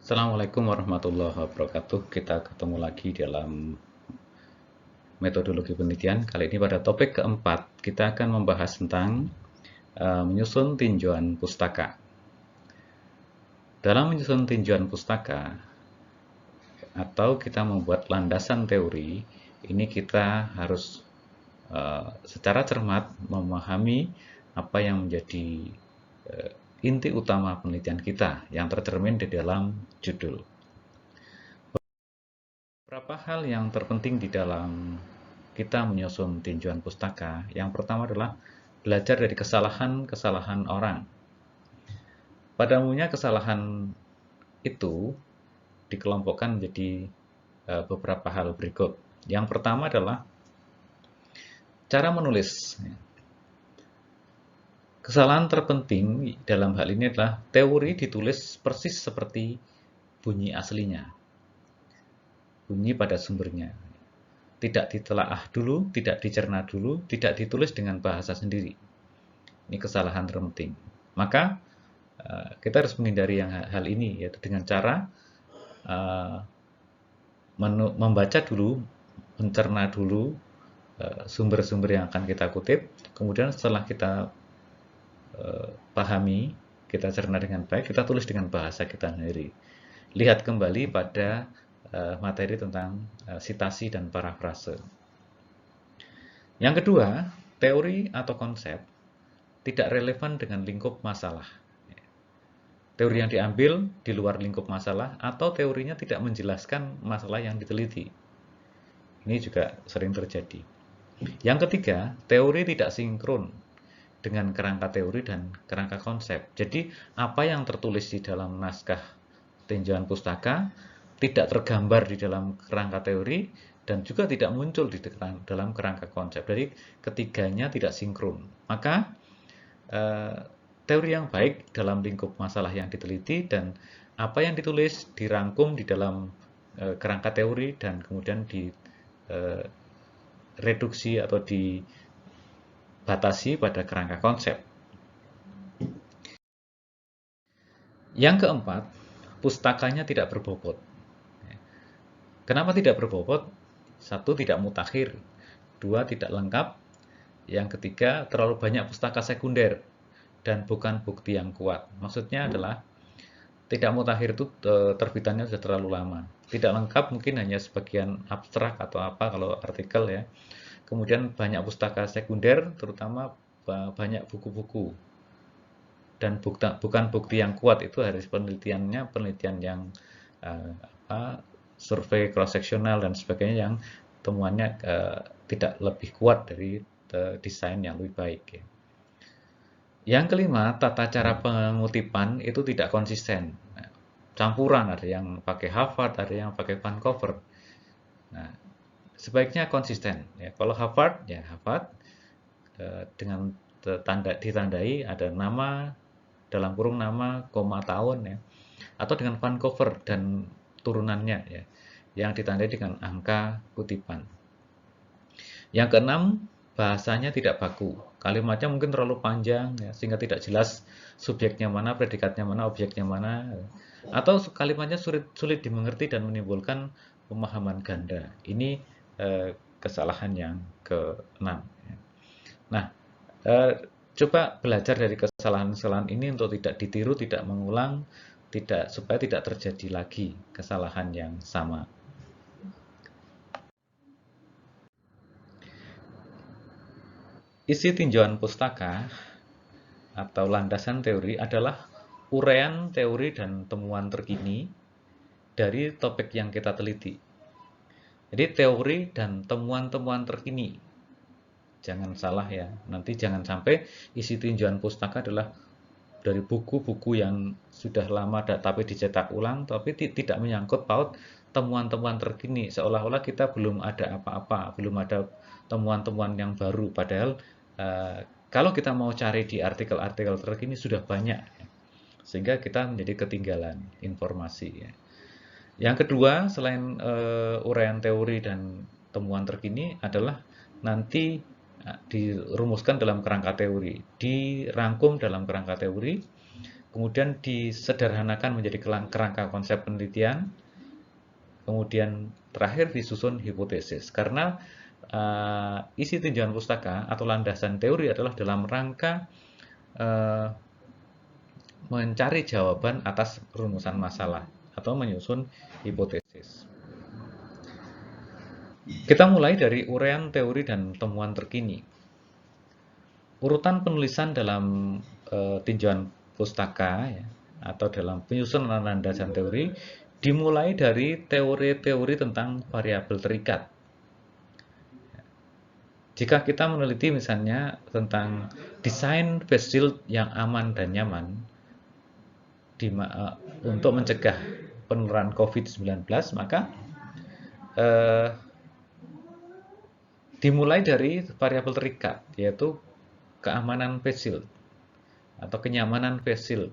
Assalamualaikum warahmatullahi wabarakatuh. Kita ketemu lagi dalam metodologi penelitian. Kali ini pada topik keempat, kita akan membahas tentang menyusun tinjauan pustaka. Dalam menyusun tinjauan pustaka, atau kita membuat landasan teori, ini kita harus secara cermat memahami apa yang menjadi inti utama penelitian kita yang tercermin di dalam judul. Beberapa hal yang terpenting di dalam kita menyusun tinjauan pustaka. Yang pertama adalah belajar dari kesalahan-kesalahan orang. Pada umumnya kesalahan itu dikelompokkan menjadi beberapa hal berikut. Yang pertama adalah cara menulis. Kesalahan terpenting dalam hal ini adalah teori ditulis persis seperti bunyi aslinya. Bunyi pada sumbernya. Tidak ditelaah dulu, tidak dicerna dulu, tidak ditulis dengan bahasa sendiri. Ini kesalahan terpenting. Maka kita harus menghindari hal ini, yaitu dengan cara membaca dulu, mencerna dulu sumber-sumber yang akan kita kutip. Kemudian setelah kita pahami, kita cerna dengan baik, kita tulis dengan bahasa kita sendiri. Lihat kembali pada materi tentang sitasi dan parafrase. Yang kedua, teori atau konsep tidak relevan dengan lingkup masalah. Teori yang diambil di luar lingkup masalah atau teorinya tidak menjelaskan masalah yang diteliti. Ini juga sering terjadi. Yang ketiga, teori tidak sinkron dengan kerangka teori dan kerangka konsep. Jadi, apa yang tertulis di dalam naskah tinjauan pustaka tidak tergambar di dalam kerangka teori dan juga tidak muncul di dalam kerangka konsep. Jadi ketiganya tidak sinkron. Maka teori yang baik dalam lingkup masalah yang diteliti dan apa yang ditulis dirangkum di dalam kerangka teori dan kemudian direduksi atau dibatasi pada kerangka konsep. Yang keempat, pustakanya tidak berbobot. Kenapa tidak berbobot? Satu, tidak mutakhir. Dua, tidak lengkap. Yang ketiga, terlalu banyak pustaka sekunder dan bukan bukti yang kuat. Maksudnya adalah tidak mutakhir itu terbitannya sudah terlalu lama. Tidak lengkap mungkin hanya sebagian abstrak atau apa kalau artikel ya. Kemudian banyak pustaka sekunder, terutama banyak buku-buku. Dan bukan bukti yang kuat, itu harus penelitiannya penelitian yang survei cross-seksional dan sebagainya yang temuannya tidak lebih kuat dari desain yang lebih baik. Ya. Yang kelima, tata cara pengutipan itu tidak konsisten. Nah, campuran, ada yang pakai Harvard, ada yang pakai Vancouver. Nah, sebaiknya konsisten. Ya, kalau Harvard, ya Harvard dengan ditandai ada nama, dalam kurung nama, koma tahun, ya. Atau dengan Vancouver dan turunannya, ya, yang ditandai dengan angka kutipan. Yang keenam, bahasanya tidak baku. Kalimatnya mungkin terlalu panjang, ya, sehingga tidak jelas subjeknya mana, predikatnya mana, objeknya mana. Atau kalimatnya sulit dimengerti dan menimbulkan pemahaman ganda. Ini kesalahan yang keenam. Nah, coba belajar dari kesalahan-kesalahan ini untuk tidak ditiru, tidak mengulang, supaya tidak terjadi lagi kesalahan yang sama. Isi tinjauan pustaka atau landasan teori adalah uraian teori dan temuan terkini dari topik yang kita teliti. Jadi teori dan temuan-temuan terkini. Jangan salah ya, nanti jangan sampai isi tinjauan pustaka adalah dari buku-buku yang sudah lama tapi dicetak ulang, tapi tidak menyangkut paut temuan-temuan terkini, seolah-olah kita belum ada apa-apa, belum ada temuan-temuan yang baru, padahal kalau kita mau cari di artikel-artikel terkini sudah banyak, sehingga kita menjadi ketinggalan informasi. Ya. Yang kedua, selain uraian teori dan temuan terkini adalah nanti dirumuskan dalam kerangka teori, dirangkum dalam kerangka teori, kemudian disederhanakan menjadi kerangka konsep penelitian, kemudian terakhir disusun hipotesis. Karena isi tinjauan pustaka atau landasan teori adalah dalam rangka mencari jawaban atas rumusan masalah atau menyusun hipotesis. Kita mulai dari uraian teori dan temuan terkini. Urutan penulisan dalam tinjauan pustaka ya, atau dalam penyusunan landasan teori dimulai dari teori-teori tentang variabel terikat. Jika kita meneliti misalnya tentang desain face shield yang aman dan nyaman untuk mencegah penularan COVID-19, maka dimulai dari variabel terikat, yaitu keamanan face shield atau kenyamanan face shield.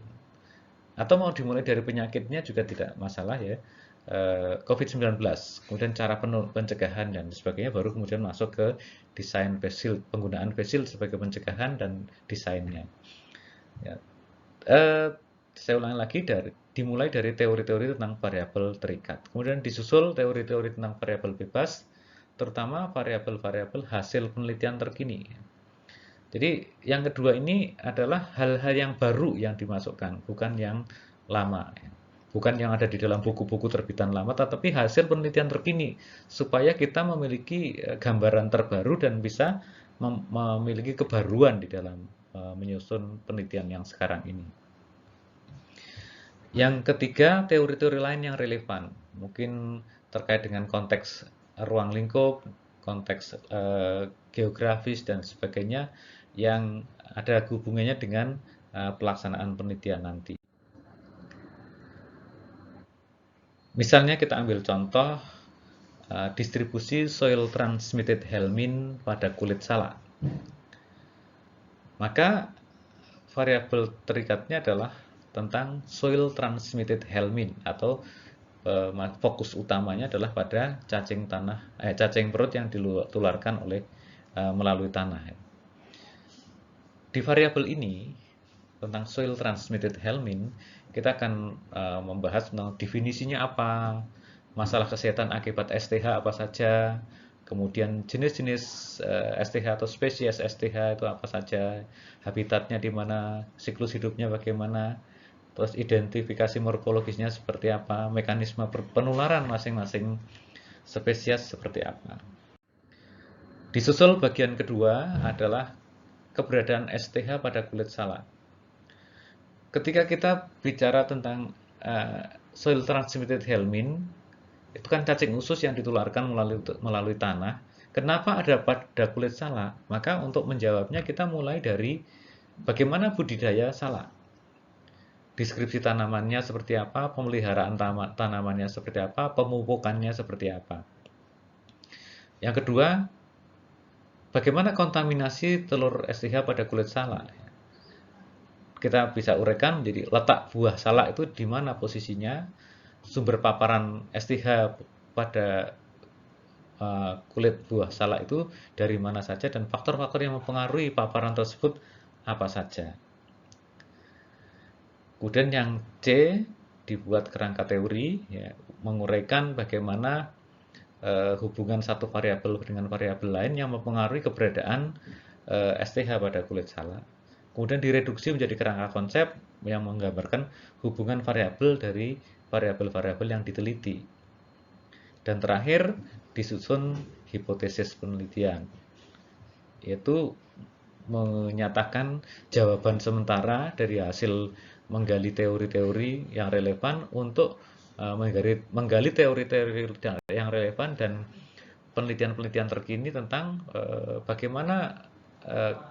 Atau mau dimulai dari penyakitnya juga tidak masalah ya, COVID-19, kemudian cara pencegahan dan sebagainya, baru kemudian masuk ke desain face shield, penggunaan face shield sebagai pencegahan dan desainnya. Ya. Saya ulangi lagi, dimulai dari teori-teori tentang variabel terikat, kemudian disusul teori-teori tentang variabel bebas, terutama variabel-variabel hasil penelitian terkini. Jadi yang kedua ini adalah hal-hal yang baru yang dimasukkan, bukan yang lama. Bukan yang ada di dalam buku-buku terbitan lama, tetapi hasil penelitian terkini, supaya kita memiliki gambaran terbaru dan bisa memiliki kebaruan di dalam menyusun penelitian yang sekarang ini. Yang ketiga, teori-teori lain yang relevan, mungkin terkait dengan konteks ruang lingkup, konteks geografis dan sebagainya, yang ada hubungannya dengan pelaksanaan penelitian nanti. Misalnya kita ambil contoh distribusi soil transmitted helminth pada kulit salak. Maka variabel terikatnya adalah tentang soil transmitted helminth, atau fokus utamanya adalah pada cacing perut yang ditularkan melalui tanah. Di variabel ini tentang soil transmitted helminth, kita akan membahas tentang definisinya apa, masalah kesehatan akibat STH apa saja, kemudian jenis-jenis STH atau spesies STH itu apa saja, habitatnya di mana, siklus hidupnya bagaimana, terus identifikasi morfologisnya seperti apa, mekanisme penularan masing-masing spesies seperti apa. Disusul bagian kedua adalah keberadaan STH pada kulit salak. Ketika kita bicara tentang soil transmitted helminth, itu kan cacing usus yang ditularkan melalui tanah. Kenapa ada pada kulit salak? Maka untuk menjawabnya kita mulai dari bagaimana budidaya salak. Deskripsi tanamannya seperti apa, pemeliharaan tanamannya seperti apa, pemupukannya seperti apa. Yang kedua, bagaimana kontaminasi telur STH pada kulit salak. Kita bisa uraikan menjadi letak buah salak itu di mana posisinya, sumber paparan STH pada kulit buah salak itu dari mana saja, dan faktor-faktor yang mempengaruhi paparan tersebut apa saja. Kemudian yang C, dibuat kerangka teori, ya, menguraikan bagaimana hubungan satu variabel dengan variabel lain yang mempengaruhi keberadaan STH pada kulit salak. Kemudian direduksi menjadi kerangka konsep yang menggambarkan hubungan variabel dari variabel-variabel yang diteliti. Dan terakhir disusun hipotesis penelitian, yaitu menyatakan jawaban sementara dari hasil menggali teori-teori yang relevan untuk menggali teori-teori yang relevan dan penelitian-penelitian terkini tentang bagaimana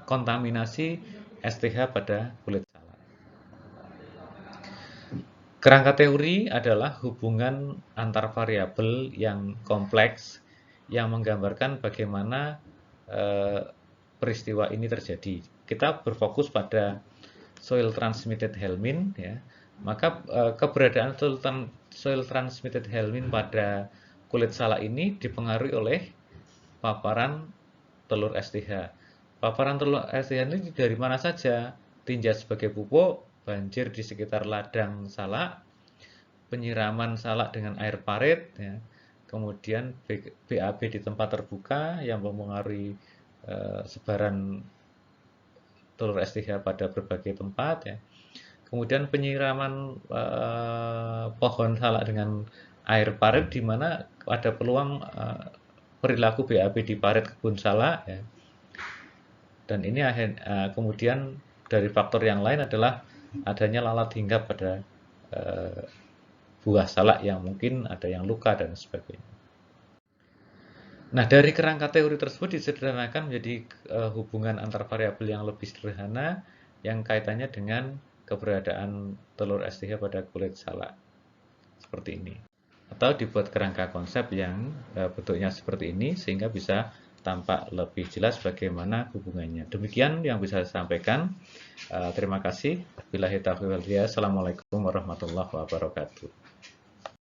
kontaminasi STH pada kulit salak. Kerangka teori adalah hubungan antar variabel yang kompleks yang menggambarkan bagaimana peristiwa ini terjadi. Kita berfokus pada soil transmitted helminth, ya. Maka keberadaan soil transmitted helminth pada kulit salak ini dipengaruhi oleh paparan telur STH. Paparan telur STH ini dari mana saja? Tinja sebagai pupuk, banjir di sekitar ladang salak, penyiraman salak dengan air parit, ya. Kemudian BAB di tempat terbuka yang mempengaruhi sebaran telur STH pada berbagai tempat, ya. Kemudian penyiraman pohon salak dengan air parit di mana ada peluang perilaku BAB di parit kebun salak, ya. Dan ini kemudian dari faktor yang lain adalah adanya lalat hinggap pada buah salak yang mungkin ada yang luka dan sebagainya. Nah, dari kerangka teori tersebut disederhanakan menjadi hubungan antar variabel yang lebih sederhana yang kaitannya dengan keberadaan telur STH pada kulit salak. Seperti ini. Atau dibuat kerangka konsep yang bentuknya seperti ini sehingga bisa tampak lebih jelas bagaimana hubungannya. Demikian yang bisa saya sampaikan. Terima kasih. Billahi taufiq wal hidayah. Assalamualaikum warahmatullahi wabarakatuh.